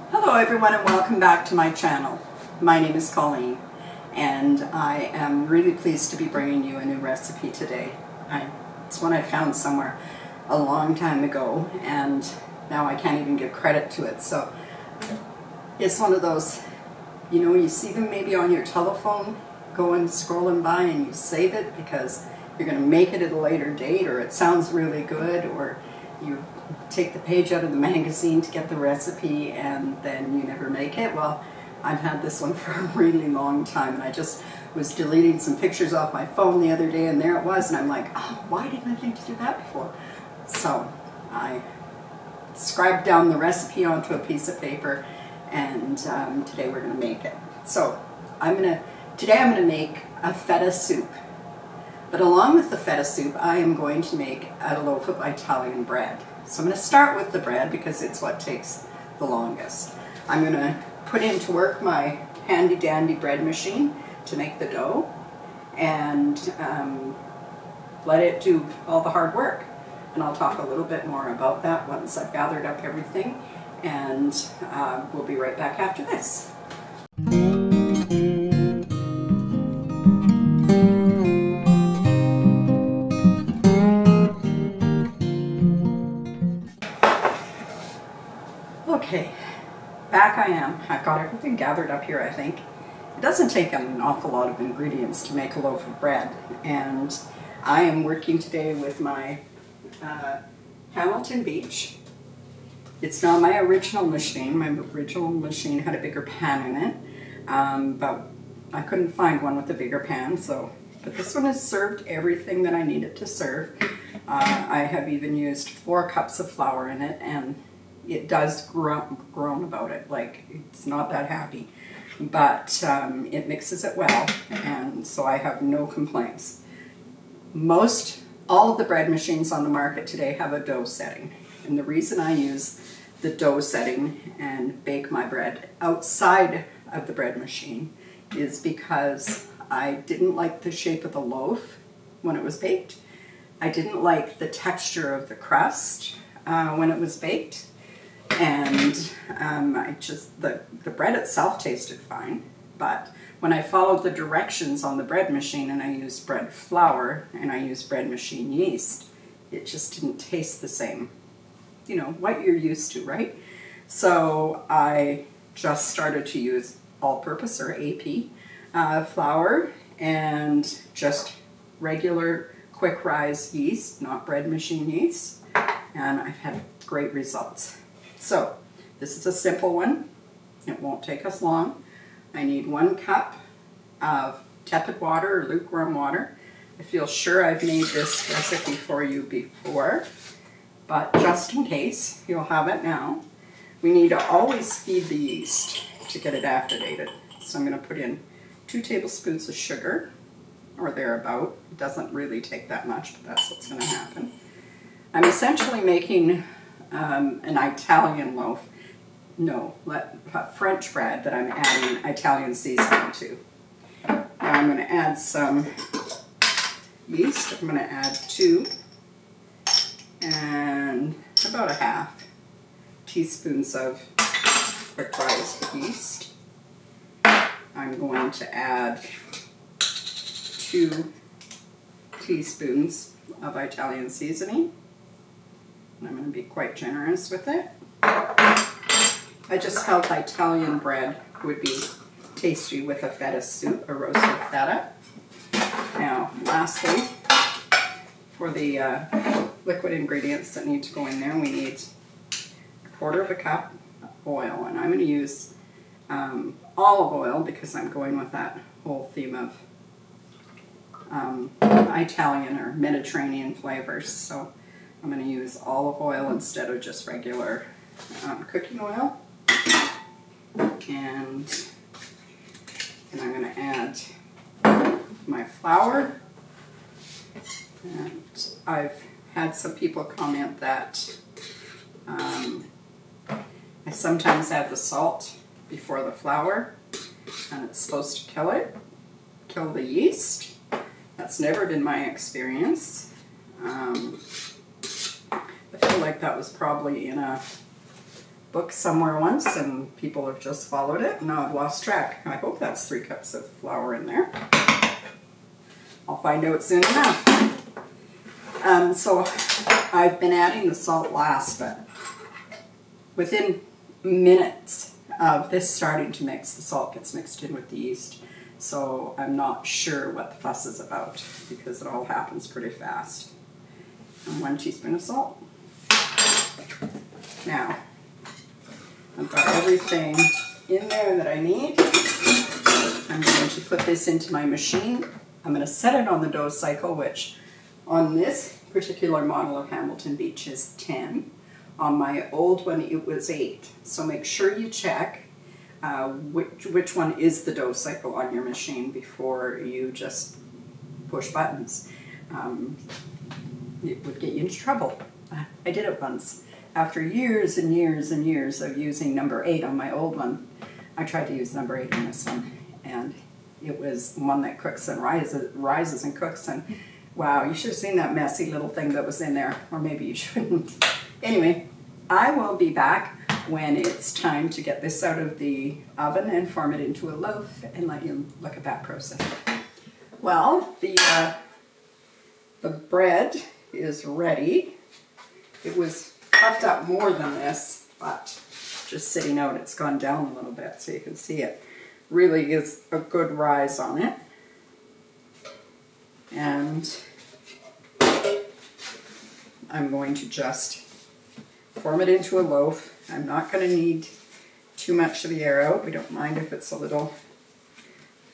Hello everyone and welcome back to my channel. My name is Colleen and I am really pleased to be bringing you a new recipe today. It's one I found somewhere a long time ago and now I can't even give credit to it. So it's one of those, you see them maybe on your telephone going scrolling by and you save it because you're going to make it at a later date, or it sounds really good, or you take the page out of the magazine to get the recipe and then you never make it. Well, I've had this one for a really long time and I just was deleting some pictures off my phone the other day and there it was, and I'm like, oh, why didn't I think to do that before? So I scribed down the recipe onto a piece of paper and today we're going to make it. So today I'm going to make a feta soup. But along with the feta soup, I am going to make a loaf of Italian bread. So I'm going to start with the bread because it's what takes the longest. I'm going to put into work my handy dandy bread machine to make the dough and let it do all the hard work. And I'll talk a little bit more about that once I've gathered up everything, and we'll be right back after this. Okay, back I am. I've got everything gathered up here, I think. It doesn't take an awful lot of ingredients to make a loaf of bread, and I am working today with my Hamilton Beach. It's not my original machine. My original machine had a bigger pan in it, but I couldn't find one with a bigger pan, but this one has served everything that I need it to serve. I have even used 4 cups of flour in it, and it does groan about it, like it's not that happy, but it mixes it well, and so I have no complaints. All of the bread machines on the market today have a dough setting, and the reason I use the dough setting and bake my bread outside of the bread machine is because I didn't like the shape of the loaf when it was baked. I didn't like the texture of the crust when it was baked. And the bread itself tasted fine, but when I followed the directions on the bread machine and I used bread flour and I used bread machine yeast, it just didn't taste the same. You know, what you're used to, right? So I just started to use all-purpose, or AP, flour and just regular quick rise yeast, not bread machine yeast, and I've had great results. So this is a simple one. It won't take us long. I need 1 cup of tepid water or lukewarm water. I feel sure I've made this recipe for you before, but just in case, you'll have it now. We need to always feed the yeast to get it activated. So I'm going to put in 2 tablespoons of sugar, or thereabout. It doesn't really take that much, but that's what's going to happen. I'm essentially making an Italian loaf, French bread that I'm adding Italian seasoning to. Now I'm going to add some yeast. I'm going to add 2 and about 1/2 teaspoons of quick rise yeast. I'm going to add 2 teaspoons of Italian seasoning. And I'm going to be quite generous with it. I just felt Italian bread would be tasty with a feta soup, a roasted feta. Now, lastly, for the liquid ingredients that need to go in there, we need 1/4 cup of oil. And I'm going to use olive oil because I'm going with that whole theme of Italian or Mediterranean flavors. So I'm going to use olive oil instead of just regular cooking oil. And I'm going to add my flour. And I've had some people comment that I sometimes add the salt before the flour, and it's supposed to kill the yeast. That's never been my experience. I feel like that was probably in a book somewhere once and people have just followed it. Now I've lost track. I hope that's 3 cups of flour in there. I'll find out soon enough. So I've been adding the salt last, but within minutes of this starting to mix, the salt gets mixed in with the yeast. So I'm not sure what the fuss is about because it all happens pretty fast. And 1 teaspoon of salt. Now, I've got everything in there that I need. I'm going to put this into my machine. I'm going to set it on the dough cycle, which on this particular model of Hamilton Beach is 10. On my old one it was 8. So make sure you check which one is the dough cycle on your machine before you just push buttons. It would get you into trouble. I did it once. After years and years and years of using number 8 on my old one, I tried to use number 8 on this one, and it was one that cooks and rises and cooks, and wow, you should have seen that messy little thing that was in there, or maybe you shouldn't. Anyway, I will be back when it's time to get this out of the oven and form it into a loaf and let you look at that process. Well, the bread is ready. It was puffed up more than this, but just sitting out, it's gone down a little bit so you can see it really is a good rise on it. And I'm going to just form it into a loaf. I'm not going to need too much of the air out. We don't mind if it's a little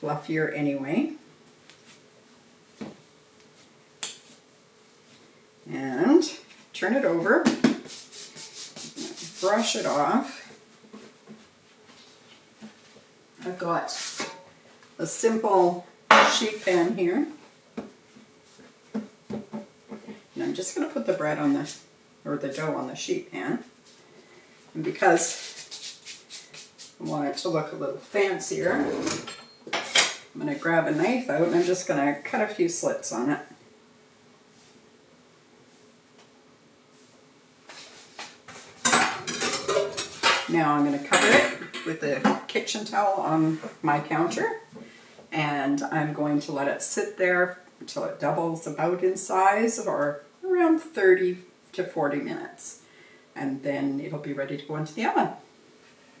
fluffier anyway. And turn it over, brush it off. I've got a simple sheet pan here. And I'm just going to put the bread on the dough on the sheet pan. And because I want it to look a little fancier, I'm going to grab a knife out and I'm just going to cut a few slits on it. Now I'm going to cover it with a kitchen towel on my counter, and I'm going to let it sit there until it doubles about in size, or around 30 to 40 minutes. And then it'll be ready to go into the oven.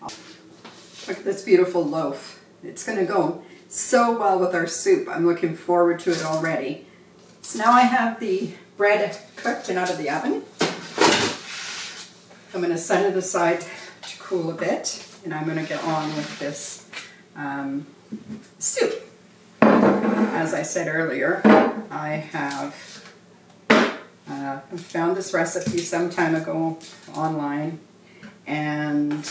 Look at this beautiful loaf. It's going to go so well with our soup. I'm looking forward to it already. So now I have the bread cooked and out of the oven. I'm going to set it aside to cool a bit, and I'm going to get on with this soup. As I said earlier, I have found this recipe some time ago online, and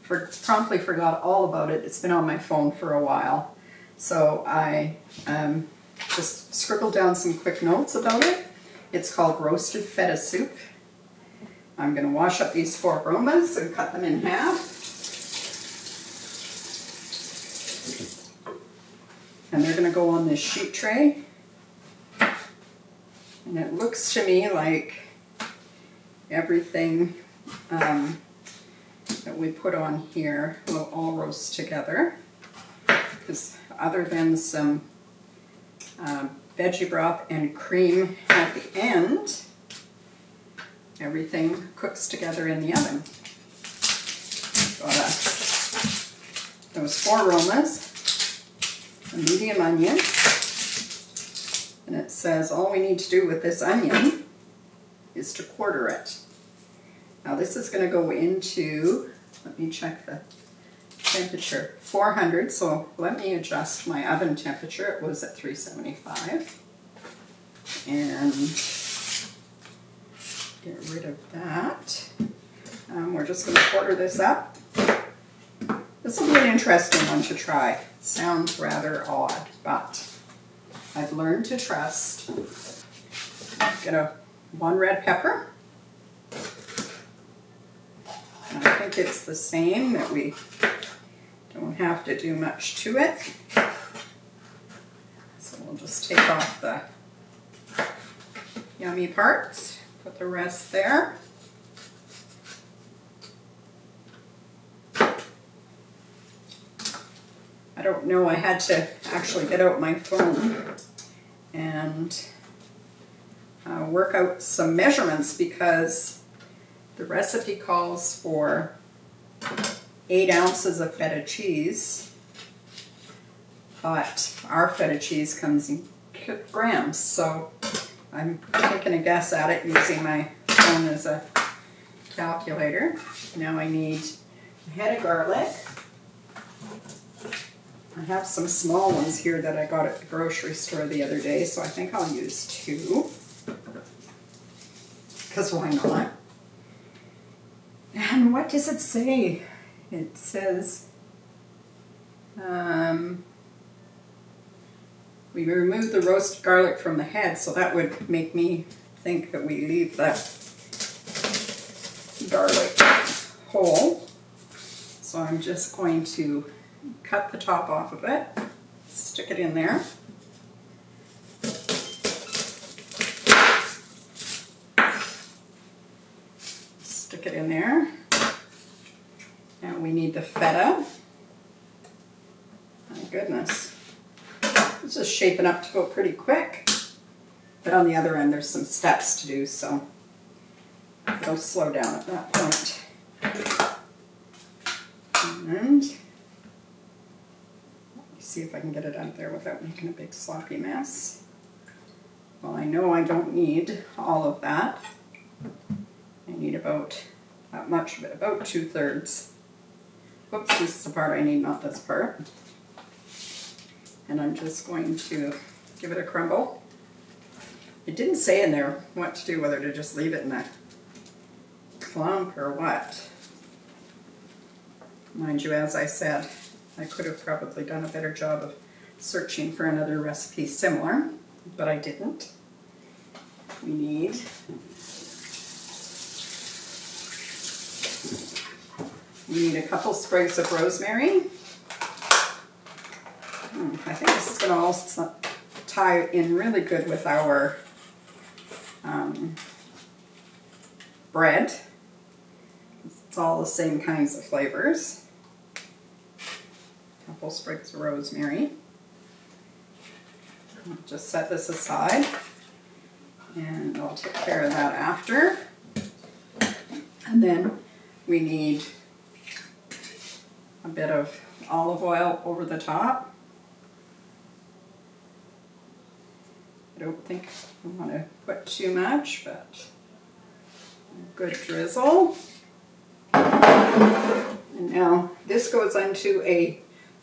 promptly forgot all about it. It's been on my phone for a while, so I just scribbled down some quick notes about it. It's called roasted feta soup. I'm going to wash up these 4 romas and cut them in half. And they're going to go on this sheet tray. And it looks to me like everything that we put on here will all roast together. Because other than some veggie broth and cream at the end, everything cooks together in the oven. Got those 4 romas, a medium onion, and it says all we need to do with this onion is to quarter it. Now this is going to go into, let me check the temperature, 400, so let me adjust my oven temperature. It was at 375. And get rid of that. We're just going to quarter this up. This will be an interesting one to try. It sounds rather odd, but I've learned to trust. Get 1 red pepper. And I think it's the same, that we don't have to do much to it. So we'll just take off the yummy parts. Put the rest there. I don't know, I had to actually get out my phone and work out some measurements because the recipe calls for 8 ounces of feta cheese, but our feta cheese comes in grams, so I'm taking a guess at it using my phone as a calculator. Now I need a head of garlic. I have some small ones here that I got at the grocery store the other day, so I think I'll use 2. Because why not? And what does it say? It says, we remove the roasted garlic from the head, so that would make me think that we leave the garlic whole. So I'm just going to cut the top off of it, stick it in there. Stick it in there. Now we need the feta. My goodness. It's just shaping up to go pretty quick. But on the other end there's some steps to do, so it'll slow down at that point. And let me see if I can get it out there without making a big sloppy mess. Well, I know I don't need all of that. I need about that much of it, about 2/3. Oops, this is the part I need, not this part. And I'm just going to give it a crumble. It didn't say in there what to do, whether to just leave it in a clump or what. Mind you, as I said, I could have probably done a better job of searching for another recipe similar, but I didn't. We need a couple sprigs of rosemary. I think this is going to also tie in really good with our bread. It's all the same kinds of flavors. A couple sprigs of rosemary. I'll just set this aside and I'll take care of that after. And then we need a bit of olive oil over the top. I don't think I want to put too much, but a good drizzle. And now this goes into a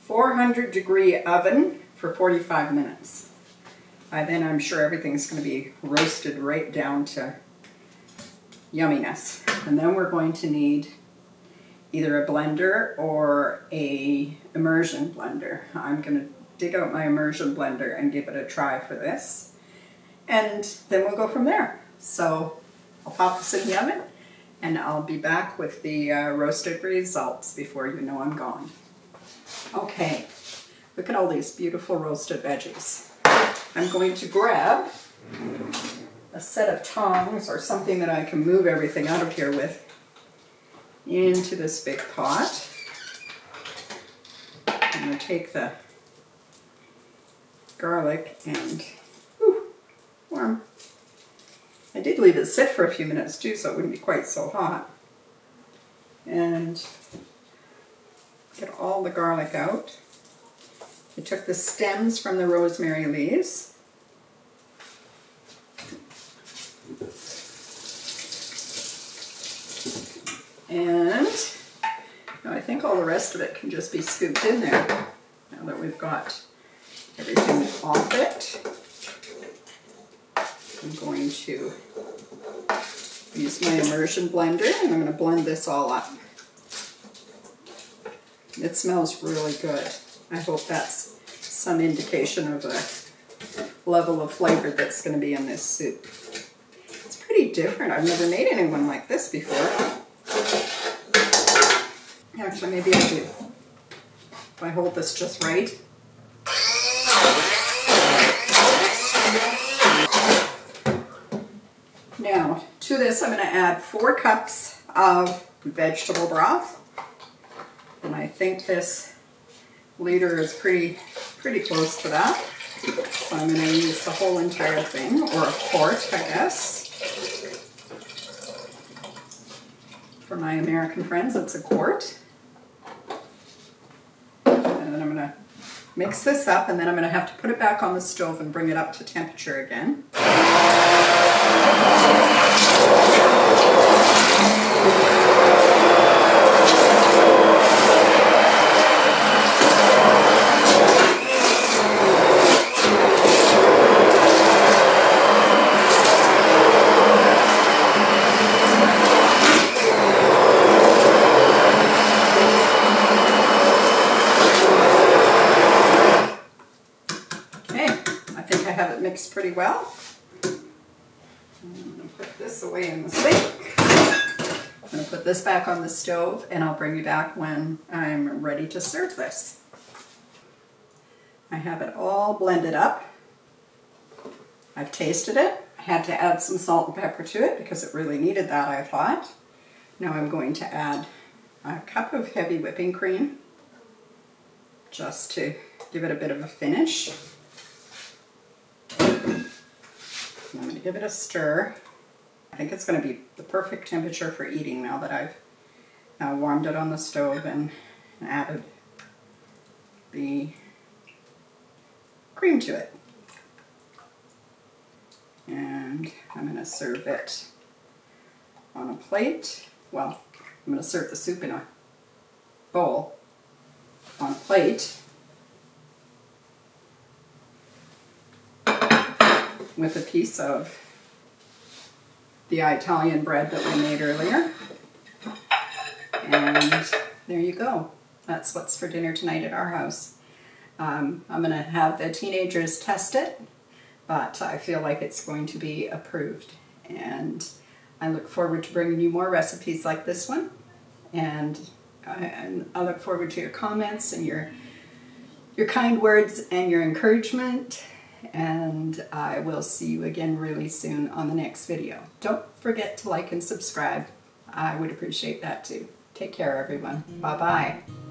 400-degree oven for 45 minutes. By then I'm sure everything's going to be roasted right down to yumminess. And then we're going to need either a blender or a immersion blender. I'm going to dig out my immersion blender and give it a try for this. And then we'll go from there. So I'll pop this in the oven and I'll be back with the roasted results before you know I'm gone. Okay, look at all these beautiful roasted veggies. I'm going to grab a set of tongs or something that I can move everything out of here with into this big pot. I'm going to take the garlic and, warm. I did leave it sit for a few minutes too, so it wouldn't be quite so hot. And get all the garlic out. I took the stems from the rosemary leaves. And now I think all the rest of it can just be scooped in there now that we've got everything off it. I'm going to use my immersion blender and I'm going to blend this all up. It smells really good. I hope that's some indication of the level of flavor that's going to be in this soup. It's pretty different. I've never made anyone like this before. Actually, maybe I do. If I hold this just right. Now, to this I'm going to add 4 cups of vegetable broth. And I think this liter is pretty close to that. So I'm going to use the whole entire thing, or a quart, I guess. For my American friends, it's a quart. And then I'm going to mix this up, and then I'm going to have to put it back on the stove and bring it up to temperature again. Mixed pretty well. I'm going to put this away in the sink. I'm going to put this back on the stove, and I'll bring you back when I'm ready to serve this. I have it all blended up. I've tasted it. I had to add some salt and pepper to it because it really needed that, I thought. Now I'm going to add a cup of heavy whipping cream just to give it a bit of a finish. I'm going to give it a stir. I think it's going to be the perfect temperature for eating now that I've warmed it on the stove and added the cream to it. And I'm going to serve it on a plate. Well, I'm going to serve the soup in a bowl on a plate with a piece of the Italian bread that we made earlier. And there you go. That's what's for dinner tonight at our house. I'm going to have the teenagers test it, but I feel like it's going to be approved. And I look forward to bringing you more recipes like this one. And I look forward to your comments and your kind words and your encouragement. And I will see you again really soon on the next video. Don't forget to like and subscribe. I would appreciate that too. Take care, everyone. Bye-bye.